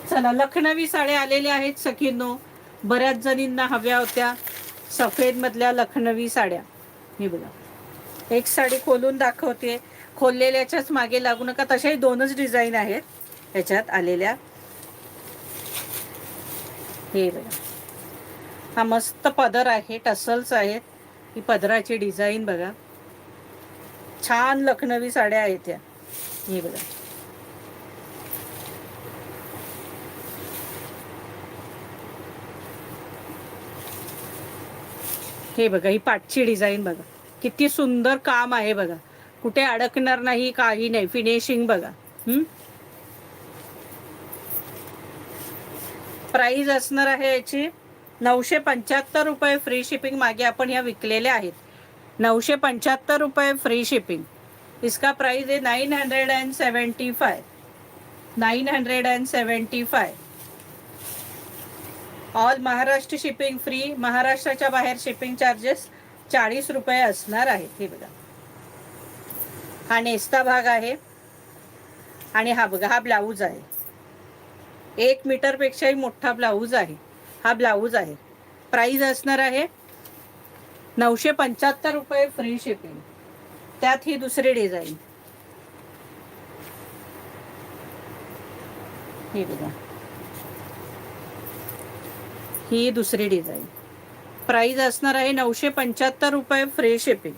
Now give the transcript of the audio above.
चला, लखनवी साड्या आलेल्या आहेत सखींनो. बऱ्याच जणींना हव्या होत्या सफेद मधल्या लखनवी साड्या. हे बघा, एक साडी खोलून दाखवते. खोललेल्याच्याच मागे लागू नका, तशाही दोनच डिझाईन आहेत त्याच्यात आलेल्या. हे बघा, हा मस्त पदर आहे, टसल्स आहेत. ही पदराची डिझाईन बघा, छान लखनवी साड्या आहेत त्या. हे बघा, हे बघा, ही पाटची डिझाईन बघा, किती सुंदर काम आहे बघा, कुठे अडकणार नाही, काही नाही. फिनिशिंग बघा. प्राइस असणार आहे याची 975 रुपये फ्री शिपिंग. मागे आपण ह्या विकलेल्या आहेत. 975 रुपये फ्री शिपिंग. इसका प्राइस है 975. 975. All Maharashtra shipping free. महाराष्ट्राच्या बाहेर शिपिंग चार्जेस 40 रुपये असणार आहेत. हे बघा, हा नेस्ता भाग आहे आणि हा बघा, हा ब्लाऊज आहे. 1 मीटर पेक्षाही मोठा ब्लाऊज आहे. हा ब्लाऊज आहे. प्राइस असणार आहे 975 रुपये फ्री शिपिंग. त्यात ही दुसरी डिझाईन. हे बघा, ही दुसरी डिझाईन. प्राइस असणार आहे 975 रुपये फ्री शिपिंग.